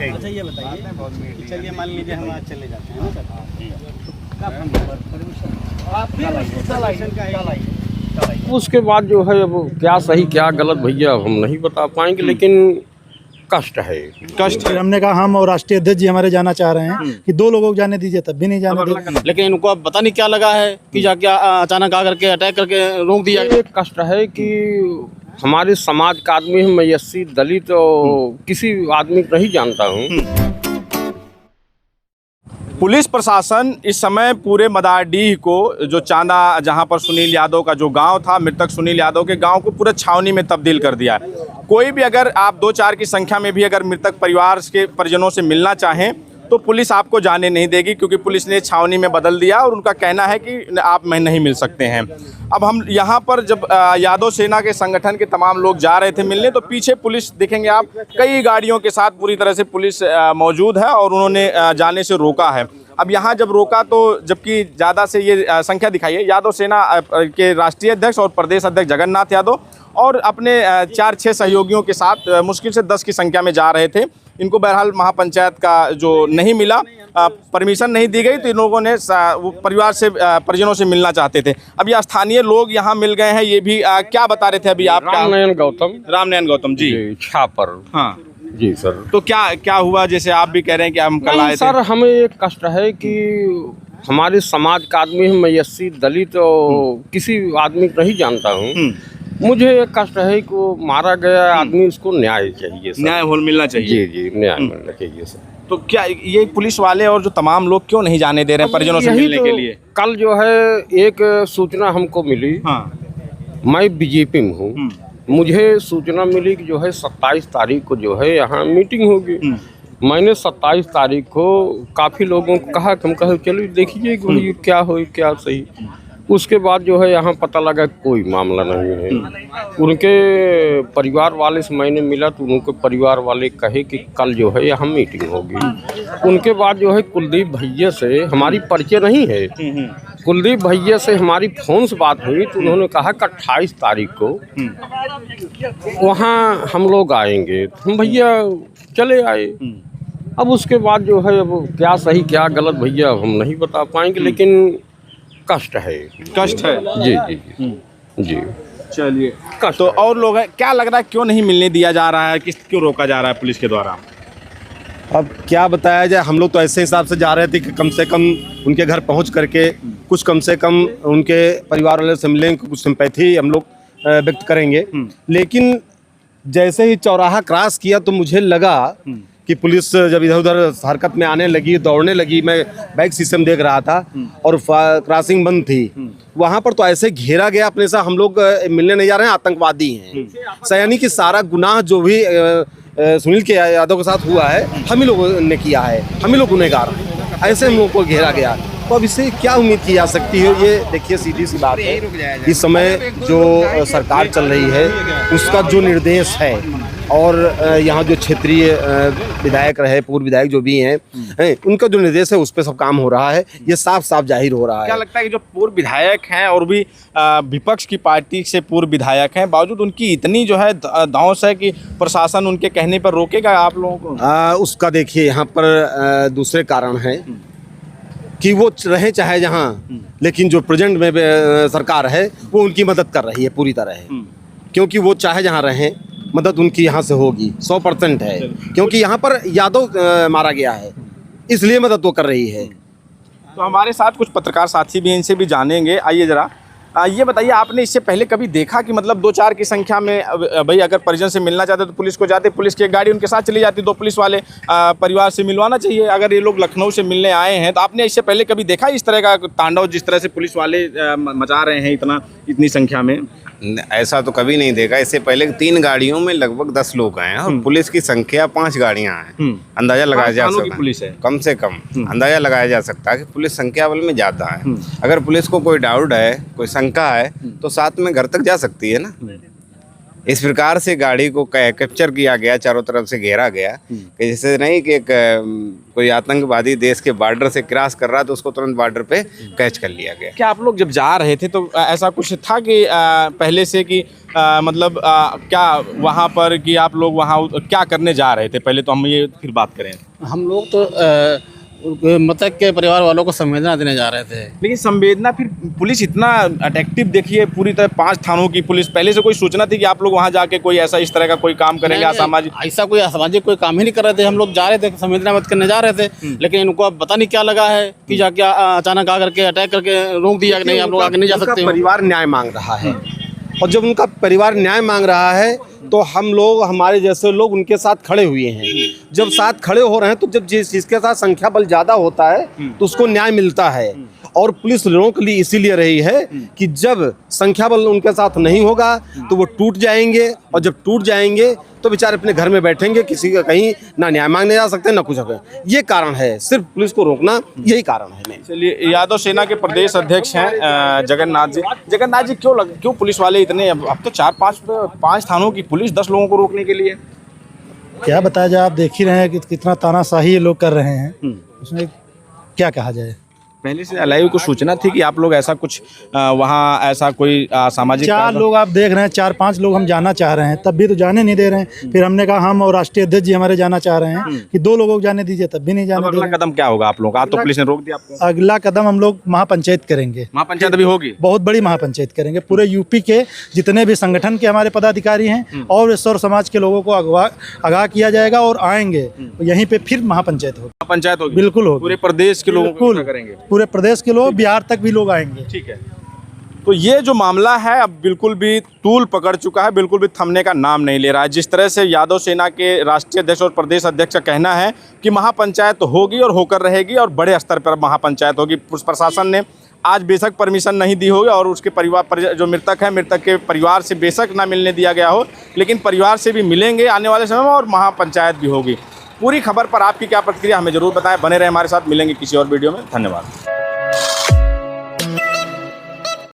अच्छा ये बताइए, चलिए मान लीजिए हम आज चले जाते हैं ना सर, उसके बाद जो है अब क्या सही क्या गलत भैया हम नहीं बता पाएंगे, लेकिन कष्ट है। कष्ट हमने कहा हम और राष्ट्रीय अध्यक्ष जी हमारे जाना चाह रहे हैं कि 2 लोगों को जाने दीजिए, तब भी नहीं जाने दे। लेकिन इनको अब पता नहीं क्या लगा है कि जाके अचानक आ करके अटैक करके रोक दिया। ये कष्ट है कि हमारे समाज का आदमी है, मैं एससी दलित और किसी आदमी को नहीं जानता हूँ। पुलिस प्रशासन इस समय पूरे मदारडीह को, जो चांदा जहां पर सुनील यादव का जो गांव था, मृतक सुनील यादव के गांव को पूरा छावनी में तब्दील कर दिया है। कोई भी अगर आप 2-4 की संख्या में भी अगर मृतक परिवार के परिजनों से मिलना चाहें तो पुलिस आपको जाने नहीं देगी, क्योंकि पुलिस ने छावनी में बदल दिया और उनका कहना है कि आप में नहीं मिल सकते हैं। अब हम यहाँ पर जब यादव सेना के संगठन के तमाम लोग जा रहे थे मिलने, तो पीछे पुलिस देखेंगे आप, कई गाड़ियों के साथ पूरी तरह से पुलिस मौजूद है और उन्होंने जाने से रोका है। अब यहाँ जब रोका तो जबकि ज़्यादा से ये संख्या दिखाई है, यादव सेना के राष्ट्रीय अध्यक्ष और प्रदेश अध्यक्ष जगन्नाथ यादव और अपने 4-6 सहयोगियों के साथ मुश्किल से 10 की संख्या में जा रहे थे। इनको बहरहाल महापंचायत का जो नहीं मिला, परमिशन नहीं दी गई, तो इन लोगों ने परिवार से परिजनों से मिलना चाहते थे। अब ये स्थानीय लोग यहाँ मिल गए हैं, ये भी क्या बता रहे थे अभी आप? रामनयन गौतम जी छापर। हाँ जी सर। तो क्या हुआ, जैसे आप भी कह रहे हैं कि हम कल आए थे? सर हमें एक कष्ट है कि हमारे समाज का आदमी है, मैं एससी दलित और किसी आदमी को नहीं जानता हूँ। मुझे एक कष्ट है कि वो मारा गया आदमी, उसको न्याय चाहिए सर। न्याय मिलना चाहिए। जी न्याय मिलना चाहिए सर। तो क्या ये पुलिस वाले और जो तमाम लोग क्यों नहीं जाने दे रहे हैं परिजनों से मिलने के लिए? कल जो है एक सूचना हमको मिली। हाँ। मैं बीजेपी में हूँ, मुझे सूचना मिली कि जो है 27 तारीख को जो है यहाँ मीटिंग होगी। मैंने 27 तारीख को काफ़ी लोगों को कहा कि हम कहे चलो देखिए कि क्या हो क्या सही। उसके बाद जो है यहाँ पता लगा कोई मामला नहीं है। उनके परिवार वाले से मैंने मिला तो उनके परिवार वाले कहे कि कल जो है यहाँ मीटिंग होगी। उनके बाद जो है कुलदीप भैया से हमारी परिचय नहीं है, कुलदीप भैया से हमारी फ़ोन से बात हुई तो उन्होंने कहा कि 28 तारीख को वहाँ हम लोग आएंगे। हम भैया चले आए। अब उसके बाद जो है अब क्या सही क्या गलत भैया हम नहीं बता पाएंगे, लेकिन कष्ट है। कष्ट है। जी जी जी जी। चलिए, तो और लोग हैं, क्या लग रहा है क्यों नहीं मिलने दिया जा रहा है, क्यों रोका जा रहा है पुलिस के द्वारा? अब क्या बताया जाए, हम लोग तो ऐसे हिसाब से जा रहे थे कि कम से कम उनके घर पहुंच करके कुछ कम से कम उनके परिवार वाले से मिलेंगे, कुछ सिंपैथी हम लोग व्यक्त करेंगे। लेकिन जैसे ही चौराहा क्रॉस किया तो मुझे लगा कि पुलिस जब इधर उधर हरकत में आने लगी, दौड़ने लगी, मैं बैक सिस्टम देख रहा था और क्रॉसिंग बंद थी, वहाँ पर तो ऐसे घेरा गया अपने से, हम लोग मिलने नहीं जा रहे हैं, आतंकवादी हैं। यानी कि सारा गुनाह जो भी सुनील के यादव के साथ हुआ है हम ही लोगों ने किया है, हम ही लोग गुनहगार हैं, ऐसे हम लोगों को घेरा गया। तो अब इससे क्या उम्मीद की जा सकती है? ये देखिए सीधी सी बात है, इस समय जो सरकार चल रही है उसका जो निर्देश है और यहाँ जो क्षेत्रीय विधायक रहे, पूर्व विधायक जो भी हैं, उनका जो निर्देश है उस पर सब काम हो रहा है, ये साफ साफ जाहिर हो रहा है। क्या लगता है कि जो पूर्व विधायक हैं और भी विपक्ष की पार्टी से पूर्व विधायक हैं, बावजूद उनकी इतनी जो है धौंस है कि प्रशासन उनके कहने पर रोकेगा आप लोगों को? उसका देखिए यहाँ पर दूसरे कारण है कि वो रहे चाहे जहाँ, लेकिन जो प्रेजेंट में सरकार है वो उनकी मदद कर रही है पूरी तरह, क्योंकि वो चाहे जहाँ रहें मदद उनकी यहाँ से होगी 100% है, क्योंकि यहाँ पर यादव मारा गया है इसलिए मदद वो कर रही है। तो हमारे साथ कुछ पत्रकार साथी भी हैं, इनसे भी जानेंगे। आइए जरा ये बताइए, आपने इससे पहले कभी देखा कि मतलब 2-4 की संख्या में भाई अगर परिजन से मिलना चाहते तो पुलिस को जाते, पुलिस की एक गाड़ी उनके साथ चली जाती, 2 पुलिस वाले परिवार से मिलवाना चाहिए। अगर ये लोग लखनऊ से मिलने आए हैं तो आपने इससे पहले कभी देखा इस तरह का तांडव, जिस तरह से पुलिस वाले मचा रहे हैं इतनी संख्या में? ऐसा तो कभी नहीं देखा। इससे पहले 3 गाड़ियों में लगभग 10 लोग आए हैं और पुलिस की संख्या 5 गाड़ियां हैं। अंदाजा लगाया जा सकता है, पुलिस है कम से कम अंदाजा लगाया जा सकता है कि पुलिस संख्या बल में ज़्यादा है। अगर पुलिस को कोई डाउट है, कोई शंका है तो साथ में घर तक जा सकती है ना। इस प्रकार से गाड़ी को कैप्चर किया गया, चारों तरफ से घेरा गया कि जैसे नहीं कि एक कोई आतंकवादी देश के बॉर्डर से क्रॉस कर रहा तो उसको तुरंत बॉर्डर पे कैच कर लिया गया। क्या आप लोग जब जा रहे थे तो ऐसा कुछ था कि पहले से कि मतलब क्या वहाँ पर कि आप लोग वहाँ क्या करने जा रहे थे, पहले तो हम ये फिर बात करें। हम लोग तो मृतक के परिवार वालों को संवेदना देने जा रहे थे। लेकिन संवेदना, फिर पुलिस इतना अट्रैक्टिव देखिए, पूरी तरह 5 थानों की पुलिस, पहले से कोई सूचना थी कि आप लोग वहाँ जाके कोई ऐसा इस तरह का कोई काम करेंगे असामाजिक? ऐसा कोई असामाजिक कोई काम ही नहीं कर रहे थे। हम लोग जा रहे थे, संवेदना व्यक्त करने जा रहे थे, लेकिन इनको अब पता नहीं क्या लगा है कि जाके अचानक आकर के अटैक करके रोक दिया कि नहीं आप लोग आगे नहीं जा सकते। परिवार न्याय मांग रहा है और जब उनका परिवार न्याय मांग रहा है तो हम लोग, हमारे जैसे लोग उनके साथ खड़े हुए हैं। जब साथ खड़े हो रहे हैं तो जब जिसके साथ संख्या बल ज़्यादा होता है तो उसको न्याय मिलता है। और पुलिस रोक ली इसीलिए रही है कि जब संख्या बल उनके साथ नहीं होगा तो वो टूट जाएंगे, और जब टूट जाएंगे तो बेचारे अपने घर में बैठेंगे, किसी का कहीं ना न्याय मांगने जा सकते ना कुछ। ये कारण है, सिर्फ पुलिस को रोकना यही कारण है। चलिए, यादव सेना के प्रदेश अध्यक्ष हैं जगन्नाथ जी। जगन्नाथ जी, क्यों पुलिस वाले इतने, अब तो 4-5 थानों की पुलिस 10 लोगों को रोकने के लिए? क्या बताया जाए, आप देख ही रहे हैं कि कितना तानाशाही ये लोग कर रहे हैं, उसमें क्या कहा जाए। पहले से एलआईयू को सूचना थी कि आप लोग ऐसा कुछ वहाँ ऐसा कोई सामाजिक 4 लोग आप देख रहे हैं, 4-5 लोग हम जाना चाह रहे हैं, तब भी तो जाने नहीं दे रहे हैं। फिर हमने कहा हम और राष्ट्रीय अध्यक्ष जी हमारे जाना चाह रहे हैं कि 2 लोगों को जाने दीजिए, तब भी नहीं जाने दे रहे हैं। कदम क्या होगा आप लोग का? तो पुलिस ने रोक दिया आपको। अगला कदम हम लोग महापंचायत करेंगे। महापंचायत भी होगी? बहुत बड़ी महापंचायत करेंगे। पूरे यूपी के जितने भी संगठन के हमारे पदाधिकारी हैं और ईश्वर समाज के लोगों को आगाह किया जाएगा और आएंगे, यहीं पे फिर महापंचायत होगी। पंचायत होगी? बिल्कुल होगी। पूरे प्रदेश के लोगों को करेंगे? पूरे प्रदेश के लोग, बिहार तक भी लोग आएंगे। ठीक है। तो ये जो मामला है अब बिल्कुल भी तूल पकड़ चुका है, बिल्कुल भी थमने का नाम नहीं ले रहा है। जिस तरह से यादव सेना के राष्ट्रीय अध्यक्ष और प्रदेश अध्यक्ष का कहना है कि महापंचायत होगी और होकर रहेगी और बड़े स्तर पर महापंचायत होगी। प्रशासन ने आज बेशक परमिशन नहीं दी होगी और उसके परिवार जो मृतक है, मृतक के परिवार से बेशक ना मिलने दिया गया हो, लेकिन परिवार से भी मिलेंगे आने वाले समय में और महापंचायत भी होगी। पूरी खबर पर आपकी क्या प्रतिक्रिया हमें जरूर बताएं। बने रहे हमारे साथ, मिलेंगे किसी और वीडियो में। धन्यवाद।